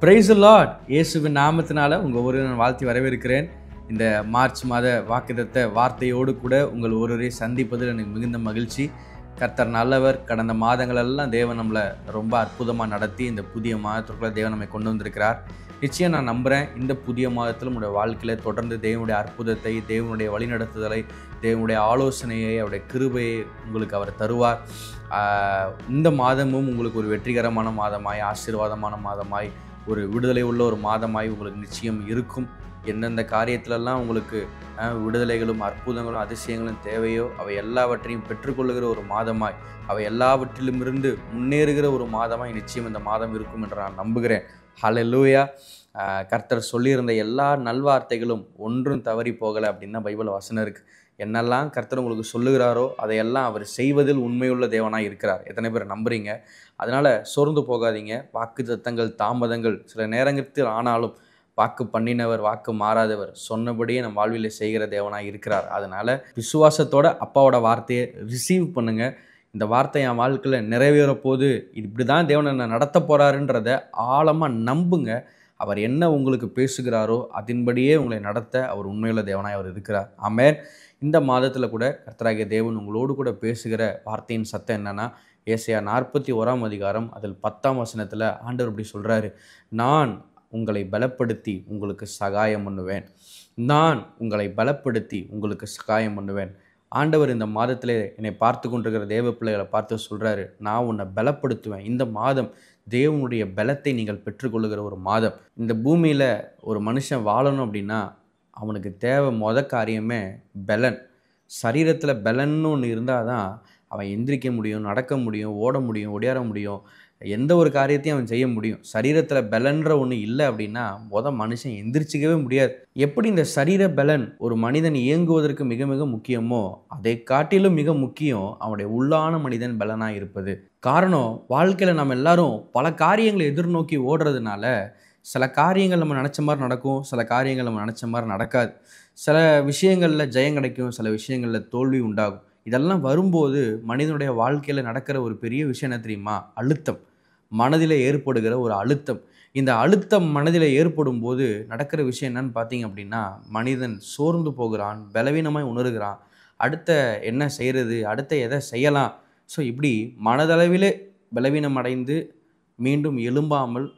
Praise the Lord. இயேசுவின் நாமத்தினால உங்கள் ஒருவரை வாழ்த்தி வரவேற்கிறேன். இந்த மார்ச் மாத வாக்குத்தத்த வார்த்தையோடு கூட உங்கள் ஒருவரை சந்திப்பதில் எனக்கு மிகுந்த மகிழ்ச்சி. கர்த்தர் நல்லவர். கடந்த மாதங்களெல்லாம் தேவன் நம்மளை ரொம்ப அற்புதமாக நடத்தி இந்த புதிய மாதத்திற்குள்ளே தேவன் நம்மை கொண்டு வந்திருக்கிறார். நிச்சயம் நான் நம்புகிறேன், இந்த புதிய மாதத்தில் உங்களுடைய வாழ்க்கையில் தொடர்ந்து தேவனுடைய அற்புதத்தை, தேவனுடைய வழிநடத்துதலை, தேவனுடைய ஆலோசனையை, அவருடைய கிருபையை உங்களுக்கு அவர் தருவார். இந்த மாதமும் உங்களுக்கு ஒரு வெற்றிகரமான மாதமாய், ஆசீர்வாதமான மாதமாய், ஒரு விடுதலை உள்ள ஒரு மாதமாய் உங்களுக்கு நிச்சயம் இருக்கும். எந்தெந்த காரியத்திலெல்லாம் உங்களுக்கு விடுதலைகளும் அற்புதங்களும் அதிசயங்களும் தேவையோ அவை எல்லாவற்றையும் பெற்றுக்கொள்ளுகிற ஒரு மாதமாய், அவை எல்லாவற்றிலுமிருந்து முன்னேறுகிற ஒரு மாதமாய் நிச்சயம் இந்த மாதம் இருக்கும் என்று நான் நம்புகிறேன். ஹல்லேலூயா. கர்த்தர் சொல்லியிருந்த எல்லா நல்வார்த்தைகளும் ஒன்றும் தவறி போகலை அப்படின்னு தான் பைபிள் வசனம் இருக்குது. என்னெல்லாம் கர்த்தர் உங்களுக்கு சொல்லுகிறாரோ அதையெல்லாம் அவர் செய்வதில் உண்மையுள்ள தேவனாக இருக்கிறார். எத்தனை பேர் நம்புறீங்க? அதனால் சோர்ந்து போகாதீங்க. வாக்கு தத்தங்கள் தாமதங்கள் சில நேரத்தில் ஆனாலும் வாக்கு பண்ணினவர், வாக்கு மாறாதவர், சொன்னபடியே நம் வாழ்வில் செய்கிற தேவனாக இருக்கிறார். அதனால் விசுவாசத்தோட அப்பாவோட வார்த்தையை ரிசீவ் பண்ணுங்கள். இந்த வார்த்தை என் வாழ்க்கையில் நிறைவேற போது, இப்படி தான் தேவன் என்ன நடத்த போகிறாருன்றத ஆழமாக நம்புங்க. அவர் என்ன உங்களுக்கு பேசுகிறாரோ அதன்படியே உங்களை நடத்த அவர் உண்மையுள்ள தேவனாய் அவர் இருக்கிறார். ஆமென். இந்த மாதத்தில் கூட கர்த்தராகிய தேவன் உங்களோடு கூட பேசுகிற வார்த்தையின் சத்தம் என்னன்னா, ஏசாயா 41 அதிகாரம் அதில் 10 வசனத்தில் ஆண்டவர் இப்படி சொல்கிறாரு, நான் உங்களை பலப்படுத்தி உங்களுக்கு சகாயம் பண்ணுவேன். நான் உங்களை பலப்படுத்தி உங்களுக்கு சகாயம் பண்ணுவேன். ஆண்டவர் இந்த மாதத்தில் என்னை பார்த்து கொண்டிருக்கிற தேவ பிள்ளைகளை பார்த்து சொல்கிறாரு, நான் உன்னை பலப்படுத்துவேன். இந்த மாதம் தேவனுடைய பலத்தை நீங்கள் பெற்றுக்கொள்ளுகிற ஒரு மாதம். இந்த பூமியில் ஒரு மனுஷன் வாழணும் அப்படின்னா அவனுக்கு தேவை காரியமே பலன். சரீரத்தில் பலன்னு ஒன்று இருந்தால் தான் அவன் எந்திரிக்க முடியும், நடக்க முடியும், ஓட முடியும், ஒடியார முடியும், எந்த ஒரு காரியத்தையும் அவன் செய்ய முடியும். சரீரத்தில் பலன்ற ஒன்று இல்லை அப்படின்னா மனுஷன் எந்திரிச்சிக்கவே முடியாது. எப்படி இந்த சரீர பலன் ஒரு மனிதன் இயங்குவதற்கு மிக மிக முக்கியமோ அதை காட்டிலும் மிக முக்கியம் அவனுடைய உள்ளான மனிதன் பலனாக இருப்பது. காரணம், வாழ்க்கையில் நம்ம எல்லாரும் பல காரியங்களை எதிர்நோக்கி ஓடுறதுனால சில காரியங்கள் நம்ம நினச்ச மாதிரி நடக்கும், சில காரியங்கள் நம்ம நினச்ச மாதிரி நடக்காது. சில விஷயங்களில் ஜெயம் கிடைக்கும், சில விஷயங்களில் தோல்வி உண்டாகும். இதெல்லாம் வரும்போது மனிதனுடைய வாழ்க்கையில் நடக்கிற ஒரு பெரிய விஷயம் என்ன தெரியுமா? அழுத்தம். மனதில் ஏற்படுகிற ஒரு அழுத்தம். இந்த அழுத்தம் மனதில் ஏற்படும் போது நடக்கிற விஷயம் என்னன்னு பார்த்தீங்க அப்படின்னா, மனிதன் சோர்ந்து போகிறான், பலவீனமாய் உணர்கிறான். அடுத்த என்ன செய்கிறது, அடுத்த எதை செய்யலாம். ஸோ இப்படி மனதளவிலே பலவீனம் அடைந்து மீண்டும் எழும்பாமல்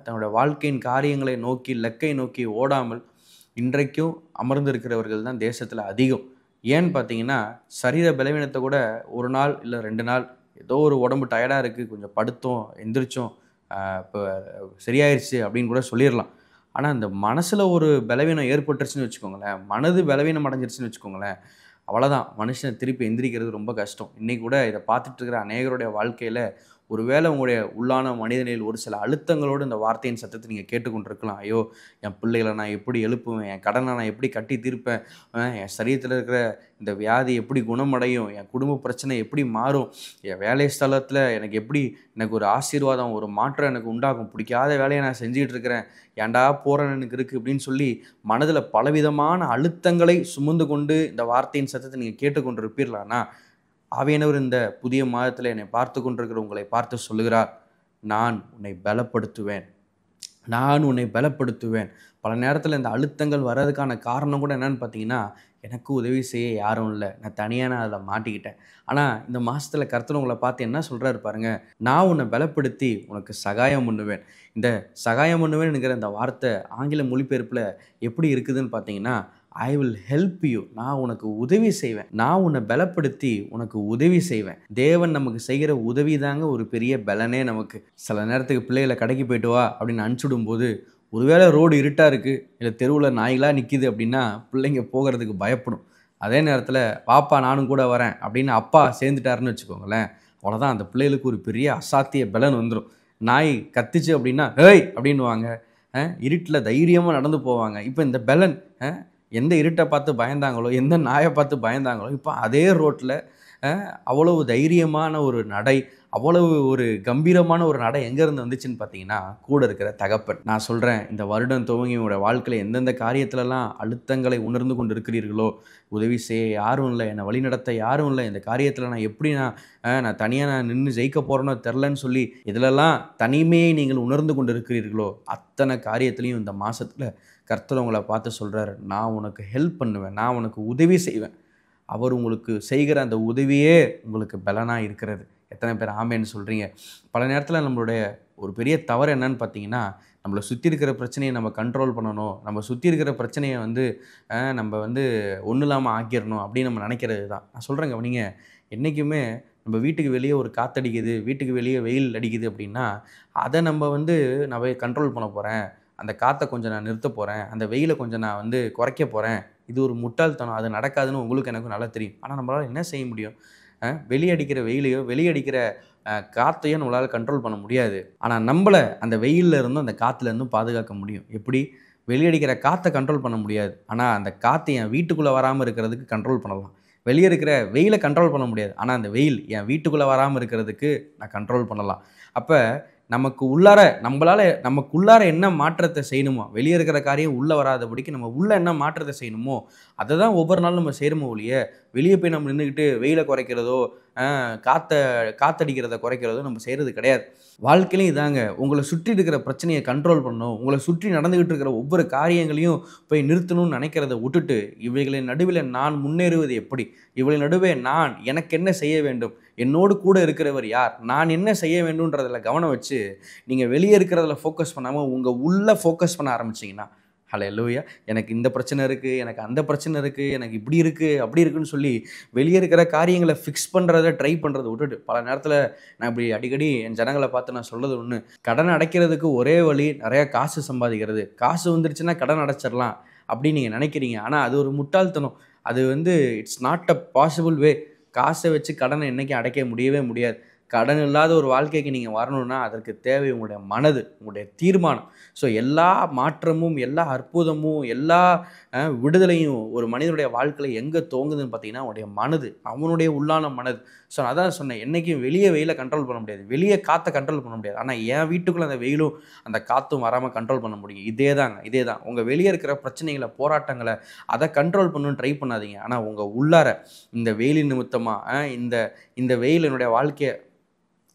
தன்னுடைய வாழ்க்கையின் காரியங்களை நோக்கி, லக்கை நோக்கி ஓடாமல் இன்றைக்கும் அமர்ந்திருக்கிறவர்கள் தான் தேசத்தில் அதிகம். ஏன்னு பார்த்தீங்கன்னா, சரீர பலவீனத்தை கூட ஒரு நாள் இல்லை 2 நாள் ஏதோ ஒரு உடம்பு டயர்டாக இருக்குது, கொஞ்சம் படுத்தோம், எந்திரிச்சோம், இப்போ சரியாயிருச்சு அப்படின்னு கூட சொல்லிடலாம். ஆனால் இந்த மனசில் ஒரு பலவீனம் ஏற்பட்டுருச்சுன்னு வச்சுக்கோங்களேன், மனது பலவீனம் அடைஞ்சிருச்சுன்னு வச்சுக்கோங்களேன், அவ்வளோதான், மனுஷன் திருப்பி எந்திரிக்கிறது ரொம்ப கஷ்டம். இன்றைக்கி கூட இதை பார்த்துட்டு இருக்கிற அநேகருடைய வாழ்க்கையில் ஒருவேளை உங்களுடைய உள்ளான மனிதனில் ஒரு சில அழுத்தங்களோடு இந்த வார்த்தையின் சத்தத்தை நீங்கள் கேட்டுக்கொண்டிருக்கலாம். ஐயோ, என் பிள்ளைகளை நான் எப்படி எழுப்புவேன், என் கடனை நான் எப்படி கட்டி தீர்ப்பேன், என் சரீரத்தில் இருக்கிற இந்த வியாதி எப்படி குணமடையும், என் குடும்ப பிரச்சனை எப்படி மாறும், என் வேலை ஸ்தலத்தில் எனக்கு ஒரு ஆசீர்வாதம், ஒரு மாற்றம் எனக்கு உண்டாகும், பிடிக்காத வேலையை நான் செஞ்சுக்கிட்டு இருக்கிறேன், ஏன்டா போகிறேன்னு எனக்கு இருக்குது அப்படின்னு சொல்லி மனதில் பலவிதமான அழுத்தங்களை சுமந்து கொண்டு இந்த வார்த்தையின் சத்தத்தை நீங்கள் கேட்டுக்கொண்டிருப்பீர்களானா, ஆவியானவர் இந்த புதிய மாதத்தில் என்னை பார்த்து கொண்டிருக்கிற உங்களை பார்த்து சொல்லுகிறார், நான் உன்னை பலப்படுத்துவேன், நான் உன்னை பலப்படுத்துவேன். பல நேரத்தில் இந்த அழுத்தங்கள் வர்றதுக்கான காரணம் கூட என்னென்னு பார்த்தீங்கன்னா, எனக்கு உதவி செய்ய யாரும் இல்லை, நான் தனியாக அதில் மாட்டிக்கிட்டேன். ஆனால் இந்த மாதத்தில் கர்த்தர் உங்களை பார்த்து என்ன சொல்கிறாரு பாருங்க, நான் உன்னை பலப்படுத்தி உனக்கு சகாயம் பண்ணுவேன். இந்த சகாயம் பண்ணுவேன்னுங்கிற இந்த வார்த்தை ஆங்கில மொழிபெயர்ப்பில் எப்படி இருக்குதுன்னு பார்த்தீங்கன்னா, ஐ வில் ஹெல்ப் யூ, நான் உனக்கு உதவி செய்வேன், நான் உன்னை பலப்படுத்தி உனக்கு உதவி செய்வேன். தேவன் நமக்கு செய்கிற உதவி தாங்க ஒரு பெரிய பலனே நமக்கு. சில நேரத்துக்கு பிள்ளைகளை கடைக்கு போய்ட்டு வா அப்படின்னு அனுப்பிச்சுடும் போது, ஒருவேளை ரோடு இருட்டாக இருக்குது, இல்லை தெருவில் நாய்களாக நிற்கிது அப்படின்னா பிள்ளைங்க போகிறதுக்கு பயப்படும். அதே நேரத்தில் பாப்பா நானும் கூட வரேன் அப்படின்னு அப்பா சேர்ந்துட்டாருன்னு வச்சுக்கோங்களேன், அவ்வளோதான், அந்த பிள்ளைகளுக்கு ஒரு பெரிய அசாத்திய பலன் வந்துடும். நாய் கத்துச்சு அப்படின்னா ஏய் அப்படின்வாங்க, இருட்டில் தைரியமாக நடந்து போவாங்க. இப்போ இந்த பலன், எந்த இருட்டை பார்த்து பயந்தாங்களோ, எந்த நாயை பார்த்து பயந்தாங்களோ, இப்போ அதே ரோட்டில் அவ்வளவு தைரியமான ஒரு நடை, அவ்வளவு ஒரு கம்பீரமான ஒரு நடை எங்கேருந்து வந்துச்சுன்னு பார்த்தீங்கன்னா, கூட இருக்கிற தகப்பன். நான் சொல்கிறேன், இந்த வருடம் துவங்கி உங்களுடைய வாழ்க்கையில் எந்தெந்த காரியத்திலலாம் அழுத்தங்களை உணர்ந்து கொண்டு இருக்கிறீர்களோ, உதவி செய்ய யாரும் இல்லை, என்னை வழிநடத்த யாரும் இல்லை, இந்த காரியத்தில் நான் எப்படி நான் தனியாக நின்று ஜெயிக்க போகிறேனோ தெரிலன்னு சொல்லி இதிலெல்லாம் தனிமையை நீங்கள் உணர்ந்து கொண்டு இருக்கிறீர்களோ, அத்தனை காரியத்திலையும் இந்த மாதத்தில் கர்த்தர் உங்களை பார்த்து சொல்கிறாரு, நான் உனக்கு ஹெல்ப் பண்ணுவேன், நான் உனக்கு உதவி செய்வேன். அவர் உங்களுக்கு செய்கிற அந்த உதவியே உங்களுக்கு பலனாக இருக்கிறது. எத்தனை பேர் ஆமேன்னு சொல்கிறீங்க? பல நேரத்தில் நம்மளுடைய ஒரு பெரிய தவறு என்னன்னு பார்த்தீங்கன்னா, நம்மளை சுற்றி இருக்கிற பிரச்சனையை நம்ம கண்ட்ரோல் பண்ணணும், நம்ம சுற்றி இருக்கிற பிரச்சனையை நம்ம ஒன்றும் இல்லாமல் ஆக்கிடணும் அப்படின்னு நம்ம நினைக்கிறது தான். நான் சொல்கிறேங்க, நீங்கள் என்றைக்குமே நம்ம வீட்டுக்கு வெளியே ஒரு காற்றடிக்குது, வீட்டுக்கு வெளியே வெயில் அடிக்குது அப்படின்னா, அதை நான் கண்ட்ரோல் பண்ண போகிறேன், அந்த காற்றை கொஞ்சம் நான் நிறுத்த போகிறேன், அந்த வெயிலை கொஞ்சம் நான் குறைக்க போகிறேன். இது ஒரு முட்டாள்தனம், அது நடக்காதுன்னு உங்களுக்கு எனக்கும் நல்லா தெரியும். ஆனால் நம்மளால் என்ன செய்ய முடியும்? வெளியடிக்கிற வெயிலையோ வெளியடிக்கிற காற்றையோ நம்மளால் கண்ட்ரோல் பண்ண முடியாது. ஆனால் நம்மளை அந்த வெயிலில் இருந்தும் அந்த காற்றுலேருந்தும் பாதுகாக்க முடியும். எப்படி? வெளியடிக்கிற காற்றை கண்ட்ரோல் பண்ண முடியாது, ஆனால் அந்த காற்று என் வீட்டுக்குள்ளே வராமல் இருக்கிறதுக்கு கண்ட்ரோல் பண்ணலாம். வெளியே இருக்கிற வெயிலை கண்ட்ரோல் பண்ண முடியாது, ஆனால் அந்த வெயில் என் வீட்டுக்குள்ளே வராமல் இருக்கிறதுக்கு நான் கண்ட்ரோல் பண்ணலாம். அப்போ நமக்குள்ளார என்ன மாற்றத்தை செய்யணுமோ, வெளியே இருக்கிற காரியம் உள்ளே வராதபடிக்கு நம்ம உள்ளே என்ன மாற்றத்தை செய்யணுமோ அதை தான் ஒவ்வொரு நாளும் நம்ம செய்கிறோமோ ஒழிய, வெளியே போய் நம்ம நின்றுக்கிட்டு வெயிலை குறைக்கிறதோ காற்றடிக்கிறத குறைக்கிறதோ நம்ம செய்கிறது கிடையாது. வாழ்க்கையிலையும் இதாங்க, உங்களை சுற்றி இருக்கிற பிரச்சனையை கண்ட்ரோல் பண்ணணும், உங்களை சுற்றி நடந்துக்கிட்டு இருக்கிற ஒவ்வொரு காரியங்களையும் போய் நிறுத்தணும்னு நினைக்கிறத விட்டுட்டு, இவைகளின் நடுவில் நான் முன்னேறுவது எப்படி, இவைகளின் நடுவே எனக்கு என்ன செய்ய வேண்டும், என்னோடு கூட இருக்கிறவர் யார், நான் என்ன செய்ய வேண்டும்ன்றதில் கவனம் வச்சு நீங்கள் வெளியே இருக்கிறதில் ஃபோக்கஸ் பண்ணாமல் உங்கள் உள்ளே ஃபோக்கஸ் பண்ண ஆரம்பிச்சிங்கன்னா, ஹல்லேலூயா, எனக்கு இந்த பிரச்சனை இருக்குது, எனக்கு அந்த பிரச்சனை இருக்குது, எனக்கு இப்படி இருக்குது அப்படி இருக்குன்னு சொல்லி வெளியே இருக்கிற காரியங்களை ஃபிக்ஸ் பண்ணுறதை ட்ரை பண்ணுறதை விட்டுட்டு, பல நேரத்தில் நான் இப்படி அடிக்கடி என் ஜனங்களை பார்த்து நான் சொல்கிறது ஒன்று, கடன் அடைக்கிறதுக்கு ஒரே வழி நிறையா காசு சம்பாதிக்கிறது. காசு வந்துருச்சுன்னா கடன் அடைச்சிடலாம் அப்படின்னு நீங்கள் நினைக்கிறீங்க. ஆனால் அது ஒரு முட்டாள்தனம். அது it's not a possible way. காசை வச்சு கடனை என்றைக்கும் அடைக்க முடியவே முடியாது. கடன் இல்லாத ஒரு வாழ்க்கைக்கு நீங்கள் வரணும்னா அதற்கு தேவை உங்களுடைய மனது, உங்களுடைய தீர்மானம். ஸோ எல்லா மாற்றமும், எல்லா அற்புதமும், எல்லா விடுதலையும் ஒரு மனிதனுடைய வாழ்க்கையில் எங்கே துவங்குதுன்னு பார்த்தீங்கன்னா அவனுடைய மனது, அவனுடைய உள்ளான மனது. ஸோ அதான் சொன்னேன், என்றைக்கும் வெளியே வெயிலை கண்ட்ரோல் பண்ண முடியாது, வெளியே காற்றை கண்ட்ரோல் பண்ண முடியாது, ஆனால் என் வீட்டுக்குள்ளே அந்த வெயிலும் அந்த காற்றும் வராமல் கண்ட்ரோல் பண்ண முடியும். இதே தான் உங்கள் வெளியே இருக்கிற பிரச்சனைகளை, போராட்டங்களை அதை கண்ட்ரோல் பண்ணணும்னு ட்ரை பண்ணாதீங்க. ஆனால் உங்கள் உள்ளார இந்த வெயிலின் நிமித்தமாக இந்த வெயில் என்னுடைய வாழ்க்கையை,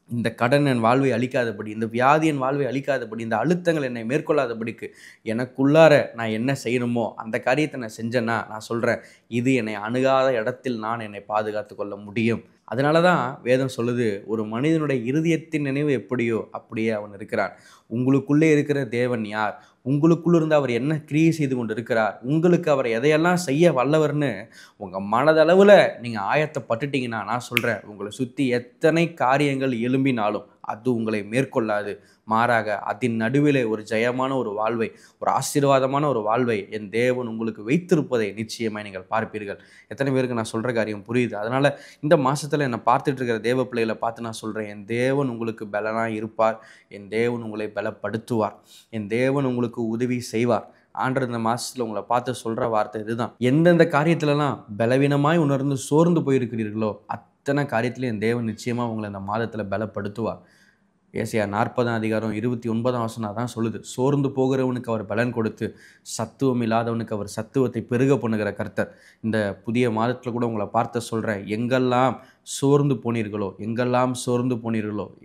இந்த கடன் என் வாழ்வை அழிக்காதபடி, இந்த வியாதி என் வாழ்வை அழிக்காதபடி, இந்த அழுத்தங்கள் என்னை மேற்கொள்ளாதபடிக்கு எனக்குள்ளார நான் என்ன செய்யணுமோ அந்த காரியத்தை நான் செஞ்சேன்னா, நான் சொல்கிறேன், இது என்னை அணுகாத இடத்தில் நான் என்னை பாதுகாத்து கொள்ள முடியும். அதனால தான் வேதம் சொல்லுது, ஒரு மனிதனுடைய இருதயத்தின் நினைவு எப்படியோ அப்படியே அவன் இருக்கிறான். உங்களுக்குள்ளே இருக்கிற தேவன் யார், உங்களுக்குள்ள இருந்து அவர் என்ன கிரியை செய்து கொண்டு இருக்கிறார், உங்களுக்கு அவர் எதையெல்லாம் செய்ய வல்லவர்னு உங்கள் மனதளவில் நீங்கள் ஆயத்தப்பட்டுட்டீங்கன்னா, நான் சொல்கிறேன், உங்களை சுற்றி எத்தனை காரியங்கள் எழும்பினாலும் அது உங்களை மேற்கொள்ளாது. மாறாக அதன் நடுவிலே ஒரு ஜெயமான ஒரு வாழ்வை, ஒரு ஆசீர்வாதமான ஒரு வாழ்வை என் தேவன் உங்களுக்கு வைத்திருப்பதை நிச்சயமாக நீங்கள் பார்ப்பீர்கள். எத்தனை பேருக்கு நான் சொல்கிற காரியம் புரியுது? அதனால் இந்த மாதத்தில் என்னை பார்த்துட்டு இருக்கிற தேவ பிள்ளைகளை பார்த்து நான் சொல்கிறேன், என் தேவன் உங்களுக்கு பலனாக இருப்பார், என் தேவன் உங்களை பலப்படுத்துவார், என் தேவன் உங்களுக்கு உதவி செய்வார். ஆண்டவர் இந்த மாதத்தில் உங்களை பார்த்து சொல்கிற வார்த்தை இதுதான், எந்தெந்த காரியத்திலலாம் பலவீனமாய் உணர்ந்து சோர்ந்து போயிருக்கிறீர்களோ அத்தனை காரியத்திலையும் என் தேவன் நிச்சயமாக உங்களை இந்த மாதத்தில் பலப்படுத்துவார். ஏசாயா 40:29 தான் சொல்லுது, சோர்ந்து போகிறவனுக்கு அவர் பலன் கொடுத்து சத்துவம் இல்லாதவனுக்கு அவர் சத்துவத்தை பெருக பண்ணுகிற கர்த்தர். இந்த புதிய மாதத்தில் கூட உங்களை பார்த்து சொல்கிறேன், எங்கெல்லாம் சோர்ந்து போனீர்களோ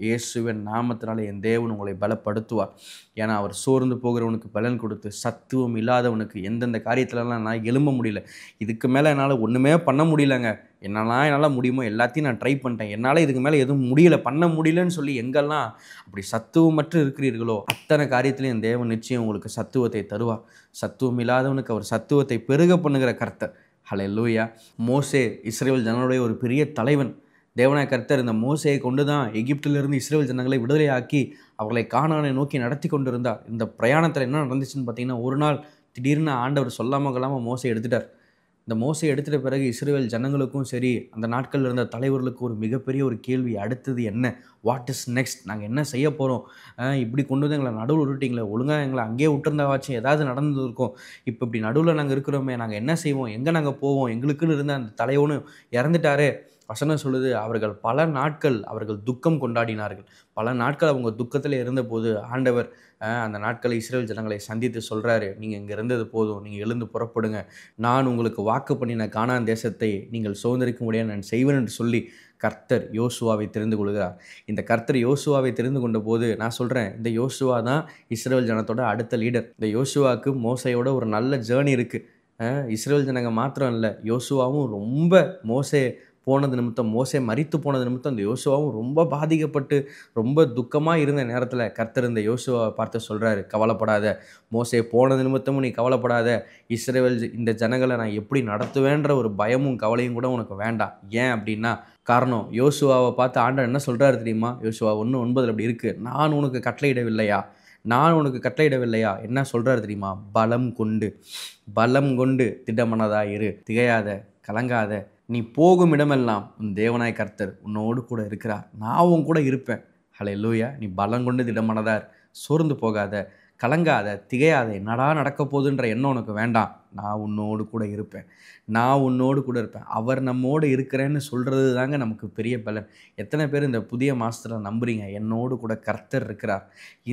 இயேசுவின் நாமத்தினால என் தேவன் உங்களை பலப்படுத்துவார். ஏன்னா அவர் சோர்ந்து போகிறவனுக்கு பலன் கொடுத்து சத்துவம் இல்லாதவனுக்கு, எந்தெந்த காரியத்திலலாம் நான் எழும்ப முடியல, இதுக்கு மேலே என்னால் ஒன்றுமே பண்ண முடியலங்க, என்னால் முடியுமோ எல்லாத்தையும் நான் ட்ரை பண்ணிட்டேன், என்னால் இதுக்கு மேலே எதுவும் பண்ண முடியலன்னு சொல்லி எங்கெல்லாம் அப்படி சத்துவமற்று இருக்கிறீர்களோ அத்தனை காரியத்திலையும் என் தேவன் நிச்சயம் உங்களுக்கு சத்துவத்தை தருவார். சத்துவம் இல்லாதவனுக்கு அவர் சத்துவத்தை பெருக பண்ணுகிற கர்த்தர். ஹல்லேலூயா. மோசே இஸ்ரவேல் ஜனங்களுடைய ஒரு பெரிய தலைவன். தேவனாய கர்த்தர் இந்த மோசேயை கொண்டு தான் எகிப்திலிருந்து இஸ்ரவேல் ஜனங்களை விடுதலையாக்கி அவர்களை கானானை நோக்கி நடத்தி கொண்டு இருந்தார். இந்த பிரயாணத்தில் என்ன நடந்துச்சுன்னு பார்த்தீங்கன்னா, ஒரு நாள் திடீர்னு ஆண்டவர் சொல்லாமல் கொள்ளாமல் மோசே எடுத்துட்டார். இந்த மோசை எடுத்துகிட்ட பிறகு இஸ்ரவேல் ஜனங்களுக்கும் சரி, அந்த நாட்களில் இருந்த தலைவர்களுக்கு ஒரு மிகப்பெரிய ஒரு கேள்வி, அடுத்தது என்ன, வாட் இஸ் நெக்ஸ்ட், நாங்கள் என்ன செய்ய போகிறோம், இப்படி கொண்டு வந்து எங்களை நடுவில் விட்டுட்டிங்களே, ஒழுங்காக எங்களை அங்கேயே விட்டுருந்தாவாச்சும் ஏதாவது நடந்துருக்கும், இப்போ இப்படி நடுவில் நாங்கள் இருக்கிறோமே, நாங்கள் என்ன செய்வோம், எங்கே நாங்கள் போவோம், எங்களுக்குன்னு இருந்த அந்த தலைவனும் இறந்துட்டாரே வசனம் சொல்லுது, அவர்கள் பல நாட்கள் அவர்கள் துக்கம் கொண்டாடினார்கள். பல நாட்கள் அவங்க துக்கத்தில் இருந்தபோது ஆண்டவர் அந்த நாட்களை இஸ்ரவேல் ஜனங்களை சந்தித்து சொல்கிறாரு, நீங்கள் இங்கே இருந்தது போதும், நீங்கள் எழுந்து புறப்படுங்க, நான் உங்களுக்கு வாக்கு பண்ணின கானான் தேசத்தை நீங்கள் சுதந்தரிக்க முடியாது நான் செய்வேன் என்று சொல்லி கர்த்தர் யோசுவாவை தெரிந்து கொள்கிறார். இந்த கர்த்தர் யோசுவாவை தெரிந்து கொண்ட போது நான் சொல்கிறேன், இந்த யோசுவா தான் இஸ்ரவேல் ஜனத்தோட அடுத்த லீடர். இந்த யோசுவாவுக்கு மோசையோட ஒரு நல்ல ஜேர்னி இருக்குது. இஸ்ரவேல் ஜனங்க மாத்திரம் இல்லை, யோசுவாவும் ரொம்ப மோசே போனது நிமித்தம், மோசே மரித்து போனது நிமித்தம் இந்த யோசுவாவும் ரொம்ப பாதிக்கப்பட்டு ரொம்ப துக்கமாக இருந்த நேரத்தில் கர்த்தர் இந்த யோசுவாவை பார்த்து சொல்கிறாரு, கவலைப்படாத, மோசே போனது நிமித்தமும் நீ கவலைப்படாத, இஸ்ரவேல் இந்த ஜனங்களை நான் எப்படி நடத்துவேன்ற ஒரு பயமும் கவலையும் கூட உனக்கு வேண்டாம். ஏன் அப்படின்னா காரணம், யோசுவாவை பார்த்து ஆண்டவர் என்ன சொல்கிறாரு தெரியுமா? யோசுவா 1:9 அப்படி இருக்குது, நான் உனக்கு கட்டளையிடவில்லையா, நான் உனக்கு கட்டளையிடவில்லையா? என்ன சொல்கிறாரு தெரியுமா? பலம் கொண்டு திடமனதாக இரு, திகையாத, கலங்காத, நீ போகும் இடமெல்லாம் உன் தேவனாய் கர்த்தர் உன்னோடு கூட இருக்கிறார், நான் உன் கூட இருப்பேன். ஹல்லேலூயா. நீ பலம் கொண்டு திடமனதார், சோர்ந்து போகாத, கலங்காத, திகையாத, என்னடா நடக்க போகுதுன்ற எண்ணம் உனக்கு வேண்டாம். நான் உன்னோடு கூட இருப்பேன், நான் உன்னோடு கூட இருப்பேன். அவர் நம்மோடு இருக்கிறேன்னு சொல்கிறது தாங்க நமக்கு பெரிய பலன். எத்தனை பேர் இந்த புதிய மாதத்தில் நம்புறீங்க, என்னோடு கூட கர்த்தர் இருக்கிறார்?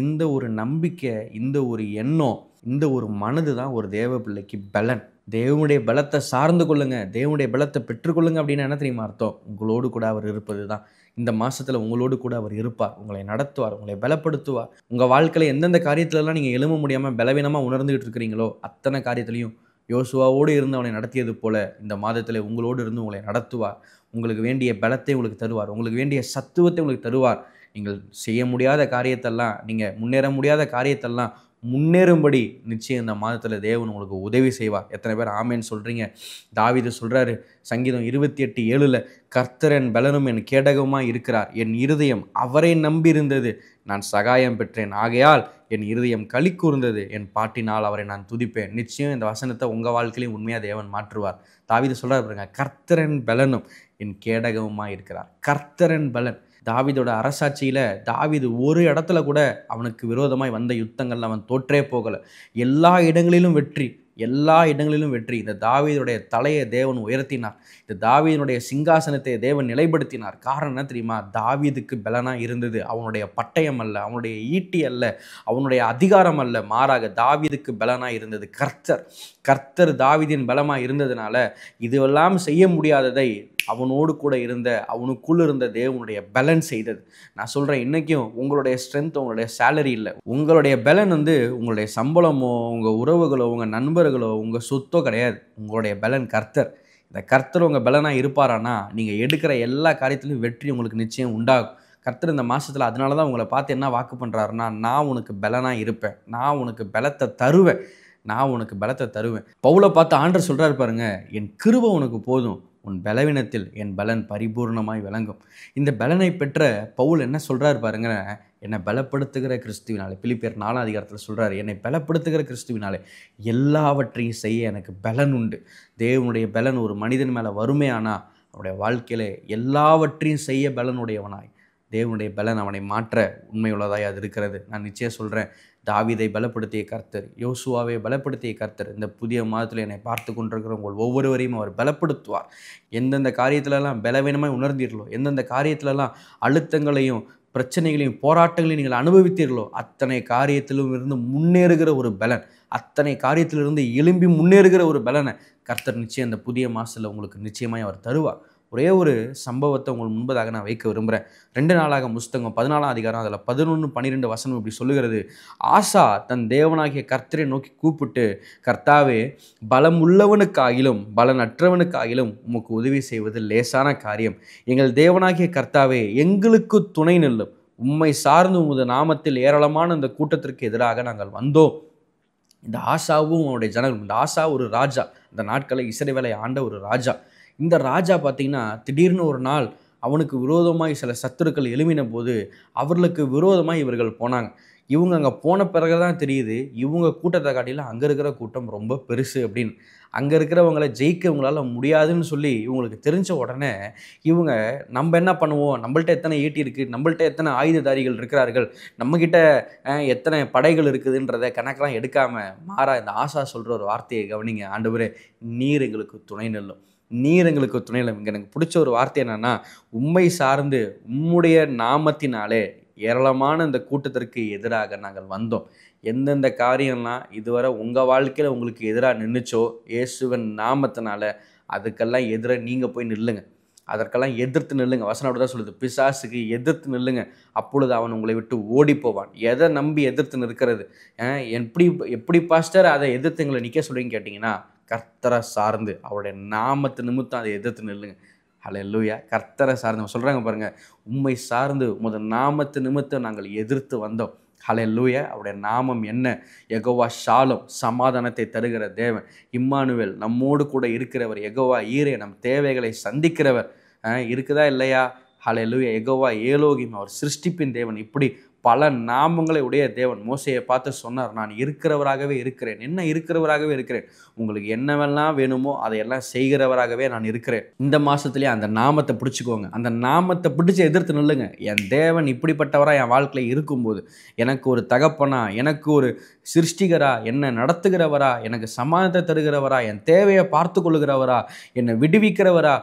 இந்த ஒரு நம்பிக்கை, இந்த ஒரு எண்ணம், இந்த ஒரு மனது தான் ஒரு தேவ பிள்ளைக்கு பலன். தேவனுடைய பலத்தை சார்ந்து கொள்ளுங்க, தேவனுடைய பலத்தை பெற்றுக்கொள்ளுங்க அப்படின்னு என்ன தெரியுமா அர்த்தம்? உங்களோடு கூட அவர் இருப்பது தான். இந்த மாதத்தில் உங்களோடு கூட அவர் இருப்பார், உங்களை நடத்துவார், உங்களை பலப்படுத்துவார். உங்கள் வாழ்க்கையில் எந்தெந்த காரியத்திலலாம் நீங்கள் எழும்ப முடியாமல் பலவீனமாக உணர்ந்துகிட்டு இருக்கிறீங்களோ அத்தனை காரியத்திலையும் யோசுவாவோடு இருந்து அவனை நடத்தியது போல இந்த மாதத்தில் உங்களோடு இருந்து உங்களை நடத்துவார். உங்களுக்கு வேண்டிய பலத்தை உங்களுக்கு தருவார், உங்களுக்கு வேண்டிய சத்துவத்தை உங்களுக்கு தருவார். நீங்கள் செய்ய முடியாத காரியத்தெல்லாம், நீங்கள் முன்னேற முடியாத காரியத்தெல்லாம் முன்னேறும்படி நிச்சயம் இந்த மாதத்தில் தேவன் உங்களுக்கு உதவி செய்வார். எத்தனை பேர் ஆமேன்னு சொல்கிறீங்க? தாவீது சொல்கிறாரு சங்கீதம் 28:7, கர்த்தர் என் பலனும் என் கேடகமாக இருக்கிறார், என் இருதயம் அவரை நம்பியிருந்தது, நான் சகாயம் பெற்றேன், ஆகையால் என் இருதயம் களி கூர்ந்தது, என் பாட்டினால் அவரை நான் துதிப்பேன். நிச்சயம் இந்த வசனத்தை உங்கள் வாழ்க்கையிலையும் உண்மையாக தேவன் மாற்றுவார். தாவீது சொல்கிறார் பாருங்க, கர்த்தர் என் பலனும் என் கேடகமாக இருக்கிறார். கர்த்தர் என் பலன். தாவீதோட அரசாட்சியில் தாவீது ஒரு இடத்துல கூட அவனுக்கு விரோதமாய் வந்த யுத்தங்கள்ல அவன் தோற்றே போகலை. எல்லா இடங்களிலும் வெற்றி, எல்லா இடங்களிலும் வெற்றி. இந்த தாவீதுடைய தலையை தேவன் உயர்த்தினார், இந்த தாவீதுடைய சிங்காசனத்தை தேவன் நிலைப்படுத்தினார். காரணம் என்ன தெரியுமா? தாவீதுக்கு பலனாக இருந்தது அவனுடைய பட்டயம் அல்ல, அவனுடைய ஈட்டி அல்ல, அவனுடைய அதிகாரம் அல்ல, மாறாக தாவீதுக்கு பலனாக இருந்தது கர்த்தர் தாவீதின் பலமாக இருந்ததுனால இதுவெல்லாம் செய்ய முடியாததை அவனோடு கூட இருந்த, அவனுக்குள்ள இருந்த தேவனுடைய பலன் செய்தது. நான் சொல்கிறேன், இன்றைக்கும் உங்களுடைய ஸ்ட்ரென்த் உங்களுடைய சேலரி இல்லை, உங்களுடைய பலன் உங்களுடைய சம்பளமோ, உங்கள் உறவுகளோ, உங்கள் நண்பர்களோ, உங்கள் சொத்தோ கிடையாது. உங்களுடைய பலன் கர்த்தர். இந்த கர்த்தர் உங்கள் பலனாக இருப்பாரானா நீங்கள் எடுக்கிற எல்லா காரியத்திலையும் வெற்றி உங்களுக்கு நிச்சயம் உண்டாகும். கர்த்தர் இந்த மாதத்தில் அதனால தான் உங்களை பார்த்து என்ன வாக்கு பண்ணுறாருன்னா, நான் உனக்கு பலனாக இருப்பேன், நான் உனக்கு பலத்தை தருவேன், நான் உனக்கு பலத்தை தருவேன். பவுலை பார்த்து ஆண்டவர் சொல்கிறாரு பாருங்க, என் கிருபை உனக்கு போதும், உன் பலவீனத்தில் என் பலன் பரிபூர்ணமாய் விளங்கும். இந்த பலனை பெற்ற பவுல் என்ன சொல்கிறார் பாருங்க, என்னை பலப்படுத்துகிற கிறிஸ்துவினாலே, பிலிப்பியர் 4:4 சொல்கிறார், என்னை பலப்படுத்துகிற கிறிஸ்துவினாலே எல்லாவற்றையும் செய்ய எனக்கு பலன் உண்டு. தேவனுடைய பலன் ஒரு மனிதன் மேலே வறுமையானா அவனுடைய வாழ்க்கையில் எல்லாவற்றையும் செய்ய பலனுடையவனாய் தேவனுடைய பலன் அவனை மாற்ற உண்மையுள்ளதாய் அது இருக்கிறது. நான் நிச்சயம் சொல்கிறேன், தாவீதை பலப்படுத்திய கர்த்தர், யோசுவாவை பலப்படுத்திய கர்த்தர் இந்த புதிய மாதத்தில் என்னை பார்த்து கொண்டிருக்கிற உங்கள் ஒவ்வொருவரையும் அவர் பலப்படுத்துவார். எந்தெந்த காரியத்திலலாம் பலவீனமாய் உணர்ந்தீர்களோ, எந்தெந்த காரியத்திலலாம் அழுத்தங்களையும் பிரச்சனைகளையும் போராட்டங்களையும் நீங்கள் அனுபவித்தீர்களோ அத்தனை காரியத்திலும் இருந்து முன்னேறுகிற ஒரு பலன், அத்தனை காரியத்திலிருந்து எழும்பி முன்னேறுகிற ஒரு பலனை கர்த்தர் நிச்சயம் இந்த புதிய மாதத்தில் உங்களுக்கு நிச்சயமாய் அவர் தருவார். ஒரே ஒரு சம்பவத்தை உங்களுக்கு முன்பதாக நான் வைக்க விரும்புகிறேன். 2 நாளாகமம் புஸ்தகம் 14ஆம் அதிகாரம் அதில் 11-12 வசனம் இப்படி சொல்லுகிறது, ஆசா தன் தேவனாகிய கர்த்தரை நோக்கி கூப்பிட்டு, கர்த்தாவே, பலம் உள்ளவனுக்காகிலும் பலனற்றவனுக்காகிலும் உமக்கு உதவி செய்வது லேசான காரியம். எங்கள் தேவனாகிய கர்த்தாவே, எங்களுக்கு துணை நில்லும். உம்மை சார்ந்து உமது நாமத்தில் ஏராளமான இந்த கூட்டத்திற்கு எதிராக நாங்கள் வந்தோம். இந்த ஆசாவும் அவனுடைய ஜனங்களும், இந்த ஆசா ஒரு ராஜா, இந்த நாட்களை இஸ்ரவேலை ஆண்ட ஒரு ராஜா. இந்த ராஜா பார்த்திங்கன்னா திடீர்னு ஒரு நாள் அவனுக்கு விரோதமாய் சில சத்துருக்கள் எழுமின போது அவர்களுக்கு விரோதமாக இவர்கள் போனாங்க. இவங்க அங்கே போன பிறகு தான் தெரியுது, இவங்க கூட்டத்தை காட்டிலும் அங்கே இருக்கிற கூட்டம் ரொம்ப பெருசு அப்படின்னு. அங்கே இருக்கிறவங்களை ஜெயிக்க இவங்களால முடியாதுன்னு சொல்லி இவங்களுக்கு தெரிஞ்ச உடனே இவங்க, நம்ம என்ன பண்ணுவோம், நம்மள்ட்ட எத்தனை ஈட்டி இருக்குது, நம்மள்ட்ட எத்தனை ஆயுததாரிகள் இருக்கிறார்கள், நம்மக்கிட்ட எத்தனை படைகள் இருக்குதுன்றதை கணக்கெல்லாம் எடுக்காமல் மாறா இந்த ஆசா சொல்கிற ஒரு வார்த்தையை கவனிங்க, ஆண்டவரே நீர் எங்களுக்கு துணை நில்லும். நீர் எங்களுக்கு துணை இல்லை. இங்கே எனக்கு பிடிச்ச ஒரு வார்த்தை என்னன்னா, உம்மை சார்ந்து உம்முடைய நாமத்தினாலே ஏராளமான இந்த கூட்டத்திற்கு எதிராக நாங்கள் வந்தோம். எந்தெந்த காரியம்லாம் இதுவரை உங்கள் வாழ்க்கையில் உங்களுக்கு எதிராக நின்றுச்சோ இயேசுவின் நாமத்தினால அதுக்கெல்லாம் எதிராக நீங்கள் போய் நில்லுங்க. அதற்கெல்லாம் எதிர்த்து நில்லுங்க. வசனம் அப்படி தான் சொல்லுது, பிசாசுக்கு எதிர்த்து நில்லுங்க, அப்பொழுது அவன் உங்களை விட்டு ஓடி போவான். எதை நம்பி எதிர்த்து நிற்கிறது? எப்படி எப்படி பாஸ்டர் அதை எதிர்த்து எங்களை நிற்க சொல்லுவீங்கன்னு கேட்டிங்கன்னா, கர்த்தரை சார்ந்து அவருடைய நாமத்து நிமித்தம் அதை எதிர்த்து நில்லுங்க. ஹல்லேலூயா. கர்த்தரை சார்ந்து சொல்கிறாங்க பாருங்கள், உம்மை சார்ந்து உமது நாமத்து நிமித்தம் நாங்கள் எதிர்த்து வந்தோம். ஹல்லேலூயா. அவருடைய நாமம் என்ன? யெகோவா ஷாலோம், சமாதானத்தை தருகிற தேவன். இம்மானுவேல், நம்மோடு கூட இருக்கிறவர். யெகோவா ஈரே, நம் தேவைகளை சந்திக்கிறவர். இருக்குதா இல்லையா? ஹல்லேலூயா. யெகோவா ஏலோகிம், அவர் சிருஷ்டிப்பின் தேவன். இப்படி பல நாமங்களை உடைய தேவன் மோசேயை பார்த்து சொன்னார், நான் இருக்கிறவராகவே இருக்கிறேன். என்ன இருக்கிறவராகவே இருக்கிறேன்? உங்களுக்கு என்னவெல்லாம் வேணுமோ அதையெல்லாம் செய்கிறவராகவே நான் இருக்கிறேன். இந்த மாதத்துலேயே அந்த நாமத்தை பிடிச்சிக்கோங்க. அந்த நாமத்தை பிடிச்சி எதிர்த்து நில்லுங்க. என் தேவன் இப்படிப்பட்டவராக என் வாழ்க்கையில் இருக்கும்போது, எனக்கு ஒரு தகப்பனா, எனக்கு ஒரு சிருஷ்டிகரா, என்னை நடத்துகிறவரா, எனக்கு சமாதானத்தை தருகிறவரா, என் தேவையை பார்த்து கொள்ளுகிறவரா, என்னை விடுவிக்கிறவரா,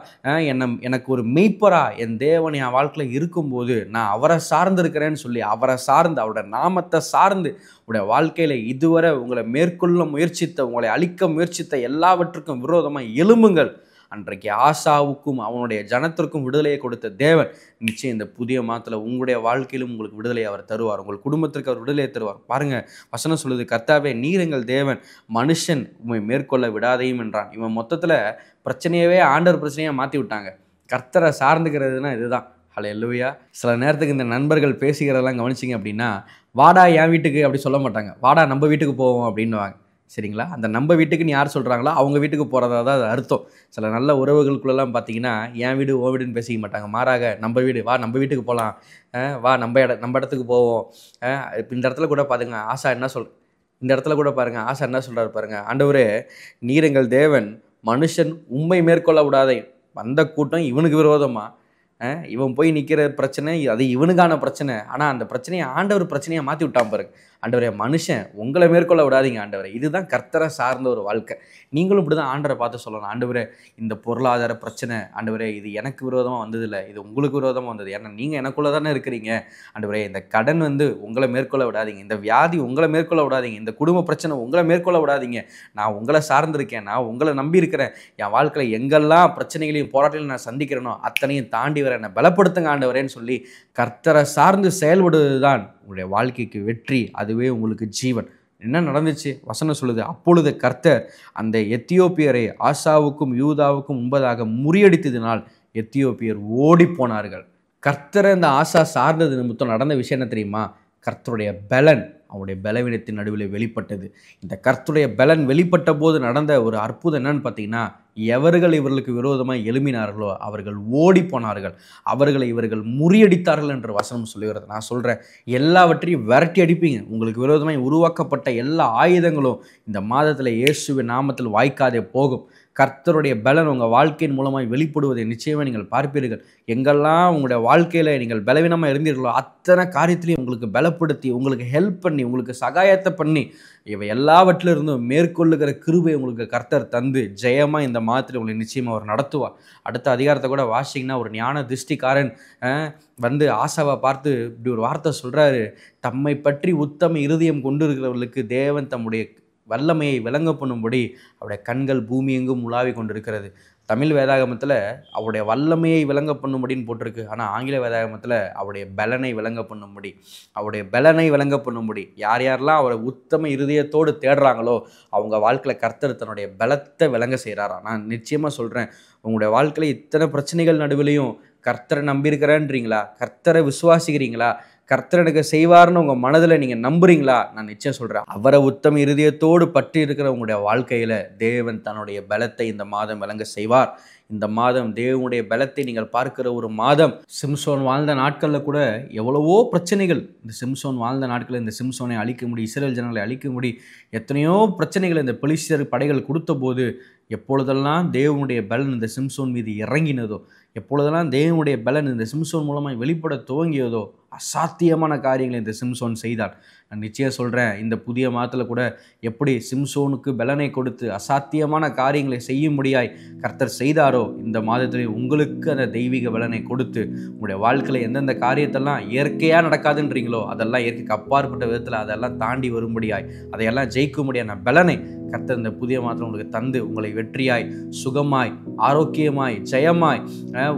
எனக்கு ஒரு மெய்ப்பரா என் தேவன் என் வாழ்க்கையில் இருக்கும்போது நான் அவரை சார்ந்திருக்கிறேன்னு சொல்லி அவரை சார்ந்து அவருடைய நாமத்தை சார்ந்து உடைய வாழ்க்கையில் இதுவரை உங்களை மேற்கொள்ள முயற்சித்த, உங்களை அழிக்க முயற்சித்த எல்லாவற்றுக்கும் விரோதமாக எழும்புங்கள். அன்றைக்கு ஆசாவுக்கும் அவனுடைய ஜனத்திற்கும் விடுதலையை கொடுத்த தேவன் நிச்சயம் இந்த புதிய மாதத்தில் உங்களுடைய வாழ்க்கையிலும் உங்களுக்கு விடுதலை அவர் தருவார். உங்கள் குடும்பத்திற்கு அவர் விடுதலையை தருவார். பாருங்கள், வசனம் சொல்லுது, கர்த்தாவே நீர் எங்கள் தேவன், மனுஷன் உண்மை மேற்கொள்ள விடாதையும் என்றான். இவன் மொத்தத்தில் பிரச்சனையவே ஆண்டவர் பிரச்சனையாக மாற்றி விட்டாங்க. கர்த்தரை சார்ந்துக்கிறதுனா இதுதான். ஹல்லேலூயா. சில நேரத்துக்கு இந்த நண்பர்கள் பேசிக்கிறதெல்லாம் கவனிச்சிங்க அப்படின்னா, வாடா என் வீட்டுக்கு அப்படி சொல்ல மாட்டாங்க, வாடா நம்ம வீட்டுக்கு போவோம் அப்படின்னுவாங்க. சரிங்களா? அந்த நம்ம வீட்டுக்குன்னு யார் சொல்கிறாங்களோ அவங்க வீட்டுக்கு போகிறதா தான் அது அர்த்தம். சில நல்ல உறவுகளுக்குள்ளெல்லாம் பார்த்தீங்கன்னா, என் வீடு ஓ வீடுன்னு பேசிக்க மாட்டாங்க. மாறாக நம்ம வீடு, வா நம்ம வீட்டுக்கு போகலாம், வா நம்ம இடத்துக்கு போவோம். இந்த இடத்துல கூட பாருங்க ஆசா என்ன இந்த இடத்துல கூட பாருங்கள் ஆசா என்ன சொல்கிறாரு பாருங்கள், ஆண்டவரே நீர் எங்கள் தேவன், மனுஷன் உம்மை மேற்கொள்ள விடாதே. வந்த கூட்டம் இவனுக்கு விரோதமாக, இவன் போய் நிற்கிற பிரச்சனை அது இவனுக்கான பிரச்சனை. ஆனால் அந்த பிரச்சனையை ஆண்டவர் பிரச்சனையை மாற்றி விட்டான் பாருங்க. ஆண்டவரே மனுஷன் உங்களை மேற்கொள்ள விடாதீங்க ஆண்டவரே. இதுதான் கர்த்தரை சார்ந்த ஒரு வாழ்க்கை. நீங்களும் இப்படி தான் ஆண்டவரை பார்த்து சொல்லணும், ஆண்டவரே இந்த பொருளாதார பிரச்சனை ஆண்டவரே இது எனக்கு விரோதமாக வந்ததில்லை, இது உங்களுக்கு விரோதமாக வந்தது. ஏன்னா நீங்கள் எனக்குள்ளே தானே இருக்கிறீங்க. ஆண்டவரே இந்த கடன் உங்களை மேற்கொள்ள விடாதீங்க, இந்த வியாதி உங்களை மேற்கொள்ள விடாதீங்க, இந்த குடும்ப பிரச்சனை உங்களை மேற்கொள்ள விடாதீங்க. நான் உங்களை சார்ந்திருக்கேன், நான் உங்களை நம்பி இருக்கிறேன். என் வாழ்க்கையில் எங்கெல்லாம் பிரச்சனைகளையும் போராட்டங்களையும் நான் சந்திக்கிறேனோ அத்தனையும் தாண்டி வர என்னை பலப்படுத்துங்க ஆண்டவரேன்னு சொல்லி கர்த்தரை சார்ந்து செயல்படுவது தான் உங்களுடைய வாழ்க்கைக்கு வெற்றி. அதுவே உங்களுக்கு ஜீவன். என்ன நடந்துச்சு? வசனம் சொல்லுது, அப்பொழுது கர்த்தர் அந்த எத்தியோப்பியரை ஆசாவுக்கும் யூதாவுக்கும் முன்பதாக முறியடித்ததினால் எத்தியோப்பியர் ஓடி போனார்கள். கர்த்தரை இந்த ஆசா சார்ந்தது நிமித்தம் நடந்த விஷயம் என்ன தெரியுமா? கர்த்தருடைய பலன் அவருடைய பலவீனத்தின் நடுவில் வெளிப்பட்டது. இந்த கர்த்தருடைய பலன் வெளிப்பட்ட போது நடந்த ஒரு அற்புதம் என்னன்னு பார்த்தீங்கன்னா, எவர்கள் இவர்களுக்கு விரோதமாக எழும்பினார்களோ அவர்கள் ஓடி போனார்கள், அவர்களை இவர்கள் முறியடித்தார்கள் என்று வசனம் சொல்லுகிறது. நான் சொல்கிறேன், எல்லாவற்றையும் விரட்டி அடிப்பீங்க. உங்களுக்கு விரோதமாக உருவாக்கப்பட்ட எல்லா ஆயுதங்களும் இந்த மாதத்தில் இயேசுவின் நாமத்தில் வாய்க்காதே போகும். கர்த்தருடைய பலன் உங்கள் வாழ்க்கையின் மூலமாக வெளிப்படுவதை நிச்சயமாக நீங்கள் பார்ப்பீர்கள். எங்கெல்லாம் உங்களுடைய வாழ்க்கையில் நீங்கள் பலவீனமாக இருந்தீர்களோ அத்தனை காரியத்திலையும் உங்களுக்கு பலப்படுத்தி, உங்களுக்கு ஹெல்ப் பண்ணி, உங்களுக்கு சகாயத்தை பண்ணி, இவை எல்லாவற்றிலிருந்தும் மேற்கொள்ளுகிற கிருபை உங்களுக்கு கர்த்தர் தந்து ஜெயமாக இந்த மாதத்தில் உங்களை நிச்சயமாக அவர் நடத்துவார். அடுத்த அதிகாரத்தை கூட வாசிங்கன்னா, ஒரு ஞான திருஷ்டிக்காரன் ஆசாவை பார்த்து இப்படி ஒரு வார்த்தை சொல்கிறாரு, தம்மை பற்றி உத்தம இருதயம் கொண்டு இருக்கிறவர்களுக்கு தேவன் தம்முடைய வல்லமையை விளங்க பண்ணும்படி அவருடைய கண்கள் பூமி எங்கும் உலாவி கொண்டிருக்கிறது. தமிழ் வேதாகமத்தில் அவருடைய வல்லமையை விளங்க பண்ணும்படின்னு போட்டிருக்கு. ஆனால் ஆங்கில வேதாகமத்தில் அவருடைய பலனை விளங்க பண்ணும்படி, அவருடைய பலனை விளங்க பண்ணும்படி யார் யாரெல்லாம் அவரை உத்தம இருதயத்தோடு தேடுறாங்களோ அவங்க வாழ்க்கையில் கர்த்தர் தன்னுடைய பலத்தை விளங்க செய்கிறாரா. நான் நிச்சயமாக சொல்கிறேன், உங்களுடைய வாழ்க்கையில் இத்தனை பிரச்சனைகள் நடுவிலையும் கர்த்தரை நம்பியிருக்கிறேன்றீங்களா? கர்த்தரை விசுவாசிக்கிறீங்களா? கர்த்தர் எனக்கு செய்வார்னு உங்கள் மனதில் நீங்கள் நம்புறீங்களா? நான் நிச்சயம் சொல்கிறேன், அவரை உத்தம இருதயத்தோடு பற்றி இருக்கிற உங்களுடைய வாழ்க்கையில் தேவன் தன்னுடைய பலத்தை இந்த மாதம் விளங்க செய்வார். இந்த மாதம் தேவனுடைய பலத்தை நீங்கள் பார்க்கிற ஒரு மாதம். சிம்சோன் வாழ்ந்த நாட்களில் கூட எவ்வளவோ பிரச்சனைகள். இந்த சிம்சோன் வாழ்ந்த நாட்களில் இந்த சிம்சோனை அழிக்க முடியும், இஸ்ரவேல் ஜனங்களை அழிக்க முடியும், எத்தனையோ பிரச்சனைகள் இந்த பெலிஸ்தியர் படைகள் கொடுத்த போது எப்பொழுதெல்லாம் தேவனுடைய பலன் இந்த சிம்சோன் மீது இறங்கினதோ, எப்பொழுதெல்லாம் தேவனுடைய பலன் இந்த சிம்சோன் மூலமாக வெளிப்பட துவங்கியதோ அசாத்தியமான காரியங்களை இந்த சிம்சோன் செய்தார். நான் நிச்சயம் சொல்கிறேன், இந்த புதிய மாதத்தில் கூட எப்படி சிம்சோனுக்கு பலனை கொடுத்து அசாத்தியமான காரியங்களை செய்யும்படியாய் கர்த்தர் செய்தாரோ, இந்த மாதத்திலே உங்களுக்கு அந்த தெய்வீக பலனை கொடுத்து உங்களுடைய வாழ்க்கையில் எந்தெந்த காரியத்தெல்லாம் இயற்கையாக நடக்காதுன்றீங்களோ அதெல்லாம் இயற்கைக்கு அப்பாற்பட்ட விதத்தில் அதெல்லாம் தாண்டி வரும்படியாய், அதையெல்லாம் ஜெயிக்கும்படியான பலனை கர்த்தர் இந்த புதிய மாதத்தில் உங்களுக்கு தந்து உங்களை வெற்றியாய், சுகமாய், ஆரோக்கியமாய், ஜெயமாய்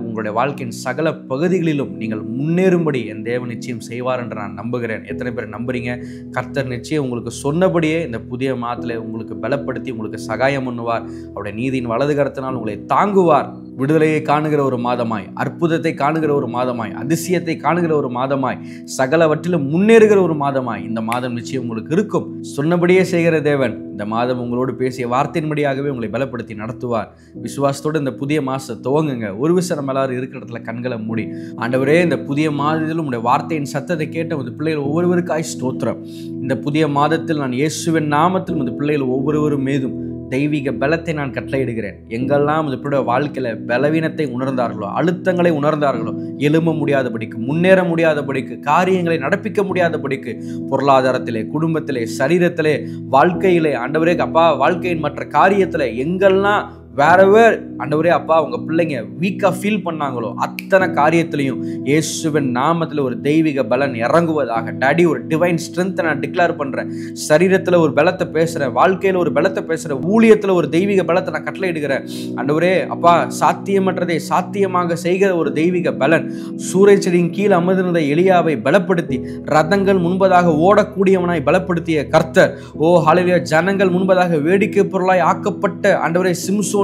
உங்களுடைய வாழ்க்கையின் சகல பகுதிகளிலும் நீங்கள் முன்னேறும்படி என் தேவன் நிச்சயம் செய்வார் என்று நான் நம்புகிறேன். எத்தனை பேர் நம்புறீங்க? கர்த்தர் நிச்சயம் உங்களுக்கு சொன்னபடியே இந்த புதிய மாதத்தில் உங்களுக்கு பலப்படுத்தி உங்களுக்கு சகாயம் பண்ணுவார். அவருடைய நீதியின் வலது கரத்தினால் உங்களை தாங்குவார். விடுதலையை காணுகிற ஒரு மாதமாய், அற்புதத்தை காணுகிற ஒரு மாதமாய், அதிசயத்தை காணுகிற ஒரு மாதமாய், சகலவற்றிலும் முன்னேறுகிற ஒரு மாதமாய் இந்த மாதம் நிச்சயம் உங்களுக்கு இருக்கும். சொன்னபடியே செய்கிற தேவன் இந்த மாதம் உங்களோடு பேசிய வார்த்தையின்படியாகவே உங்களை பலப்படுத்தி நடத்துவார். விசுவாசத்தோடு இந்த புதிய மாதத்தை துவங்குங்க. ஒரு விஷயம் நம்ம எல்லாரும் இருக்கிற இடத்துல கண்களை மூடி, ஆண்டவரே இந்த புதிய மாதத்தில் உங்களுடைய வார்த்தையின் சத்தத்தை கேட்ட உங்கள் பிள்ளைகள் ஒவ்வொருவருக்காய் ஸ்தோத்திரம். இந்த புதிய மாதத்தில் நான் இயேசுவின் நாமத்தில் உங்கள் பிள்ளைகள் ஒவ்வொருவரும் மீதும் தெய்வீக பலத்தை நான் கட்டளையிடுகிறேன். எங்கெல்லாம் இப்படி வாழ்க்கையில் பலவீனத்தை உணர்ந்தார்களோ, அழுத்தங்களை உணர்ந்தார்களோ, எழும்ப முடியாதபடிக்கு, முன்னேற முடியாதபடிக்கு, காரியங்களை நடப்பிக்க முடியாதபடிக்கு, பொருளாதாரத்திலே, குடும்பத்திலே, சரீரத்திலே, வாழ்க்கையிலே, ஆண்டவரே அப்பா வாழ்க்கையின் மற்ற காரியத்தில் எங்கெல்லாம் வேறவர் ஆண்டவரே அப்பா உங்கள் பிள்ளைங்க வீக்காக ஃபீல் பண்ணாங்களோ அத்தனை காரியத்திலையும் இயேசுவின் நாமத்தில் ஒரு தெய்வீக பலன் இறங்குவதாக. டாடி, ஒரு டிவைன் ஸ்ட்ரென்த்தை நான் டிக்ளேர் பண்ணுறேன். சரீரத்தில் ஒரு பலத்தை பேசுகிறேன், வாழ்க்கையில் ஒரு பலத்தை பேசுகிறேன், ஊழியத்தில் ஒரு தெய்வீக பலத்தை நான் கட்டளையிடுகிறேன். ஆண்டவரே அப்பா சாத்தியமற்றதை சாத்தியமாக செய்கிற ஒரு தெய்வீக பலன். சூறை செடியின் கீழ் அமர்ந்திருந்த எலியாவை பலப்படுத்தி ரதங்கள் முன்பதாக ஓடக்கூடியவனாய் பலப்படுத்திய கர்த்தர், ஓ ஹல்லேலூயா, ஜனங்கள் முன்பதாக வேடிக்கை பொருளாய் ஆக்கப்பட்ட ஆண்டவரே சிம்சோனுக்கு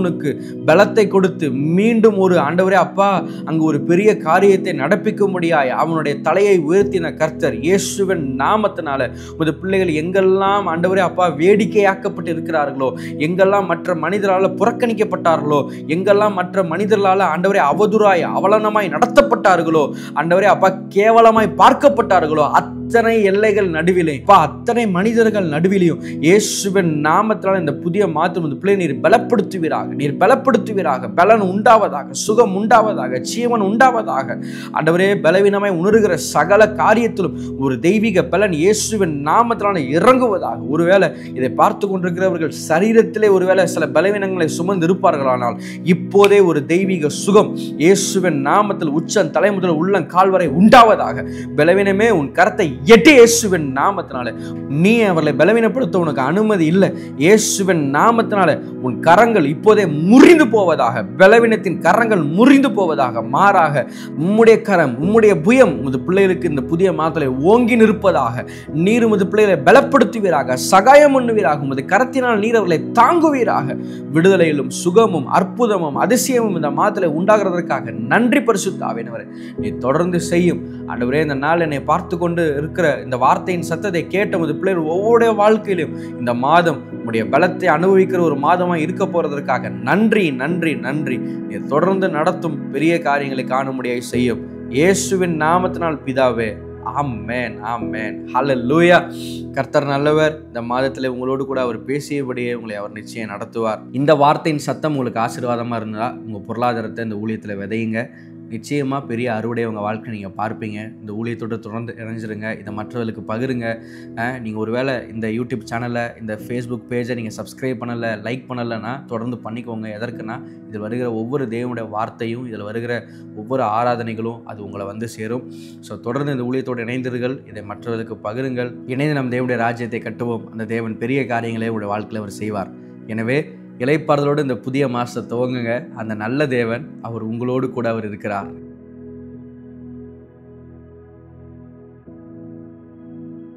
பலத்தை கொடுத்து மீண்டும் ஒரு ஆண்டவரே அப்பா அங்கு ஒரு பெரிய காரியத்தை நடப்பிக்கும்படியாய் அவனுடைய தலையை உயர்த்தின கர்த்தர் இயேசுவின் நாமத்தினால உமது பிள்ளைகள் எங்கெல்லாம் ஆண்டவரே அப்பா வேடிக்கையாக்கப்பட்டு இருக்கிறார்களோ, எங்கெல்லாம் மற்ற மனிதரால் புறக்கணிக்கப்பட்டார்களோ, எங்கெல்லாம் மற்ற மனிதர்களால் ஆண்டவரே அவதூறாய் அவலனமாய் நடத்தப்பட்டார்களோ, ஆண்டவரே அப்பா கேவலமாய் பார்க்கப்பட்டார்களோ, அத்தனை எல்லைகள் நடுவிலே அத்தனை மனிதர்கள் நடுவிலையும் இயேசுவின் நாமத்தினால் இந்த புதிய மாதம் இந்த பிள்ளை நீர் பலப்படுத்துவீராக, நீர் பலப்படுத்துவீராக. பலன் உண்டாவதாக, சுகம் உண்டாவதாக, ஜீவன் உண்டாவதாக. ஆண்டவரே பலவீனமாய் உணர்கிற சகல காரியத்திலும் ஒரு தெய்வீக பலன் இயேசுவின் நாமத்தினால இறங்குவதாக. ஒருவேளை இதை பார்த்து கொண்டிருக்கிறவர்கள் சரீரத்திலே ஒருவேளை சில பலவீனங்களை சுமந்து இருப்பார்களானால் இப்போதே ஒரு தெய்வீக சுகம் இயேசுவின் நாமத்தில் உச்சம் தலை முதல் உள்ளம் கால் வரை உண்டாவதாக. பலவீனமே உன் கரத்தை எட்டி இயேசுவின் நாமத்தினால. நீ அவர்களை பலவீனப்படுத்த உனக்கு அனுமதி இல்லை. இயேசுவின் நாமத்தினால உன் கரங்கள் இப்போதே முறிந்து போவதாக. பலவீனத்தின் கரங்கள் முறிந்து போவதாக. மாறாக உம்முடைய கரம், உம்முடைய புயம் உமது பிள்ளைகளுக்கு இந்த புதிய மாதத்திலே ஓங்கி நிற்பதாக. நீர் உமது பிள்ளைகளை பலப்படுத்துவீராக, சகாயம் பண்ணுவீராக. உமது கரத்தினால் நீர் அவர்களை தாங்குவீராக. விடுதலையிலும் சுகமும் அற்புதமும் அதிசயமும் இந்த மாதத்திலே உண்டாகிறதற்காக நன்றி பரிசுத்த ஆவியானவரே. நீ தொடர்ந்து செய்யும் ஆண்டவரே. இந்த நாள் என்னை பார்த்து கொண்டு இருக்கிற இந்த வார்த்தையின் சத்தத்தை கேட்ட உமது பிள்ளைகள் ஒவ்வொரு வாழ்க்கையிலும் இந்த மாதம் உம்முடைய பலத்தை அனுபவிக்கிற ஒரு மாதமாக இருக்க போறதற்காக நன்றி நன்றி நன்றி. நீ தொடர்ந்து நடத்தும் பெரிய காரியங்களை காணும்படியாய் செய்யும் இயேசுவின் நாமத்தினால் பிதாவே. ஆமென், ஆமென், ஹல்லேலூயா. கர்த்தர் நல்லவர். இந்த மாதத்தில் உங்களோடு கூட அவர் பேசியபடியே உங்களை அவர் நிச்சயம் நடத்துவார். இந்த வார்த்தையின் சத்தம் உங்களுக்கு ஆசீர்வாதமாக இருந்தால் உங்கள் பொருளாதாரத்தை இந்த ஊழியத்தில் விதையுங்க. நிச்சயமாக பெரிய அறுவடை உங்கள் வாழ்க்கை நீங்கள் பார்ப்பீங்க. இந்த ஊழியத்தோடு தொடர்ந்து இணைஞ்சிருங்க. இதை மற்றவர்களுக்கு பகிருங்க. நீங்கள் ஒருவேளை இந்த யூடியூப் சேனலை, இந்த ஃபேஸ்புக் பேஜை நீங்கள் சப்ஸ்கிரைப் பண்ணலை, லைக் பண்ணலைன்னா தொடர்ந்து பண்ணிக்கோங்க. எதற்குன்னா இதில் வருகிற ஒவ்வொரு தேவனுடைய வார்த்தையும், இதில் வருகிற ஒவ்வொரு ஆராதனைகளும் அது உங்களை வந்து சேரும். ஸோ தொடர்ந்து இந்த ஊழியத்தோடு இணைந்தீர்கள். இதை மற்றவர்களுக்கு பகிருங்கள். இணைந்து நம் தேவனுடைய ராஜ்யத்தை கட்டுவோம். அந்த தேவன் பெரிய காரியங்களை உங்களுடைய வாழ்க்கையில் அவர் செய்வார். எனவே இளைப்பாறுதலோடு இந்த புதிய மாதத்தை துவங்குங்க. அந்த நல்ல தேவன் அவர் உங்களோடு கூட அவர் இருக்கிறார்.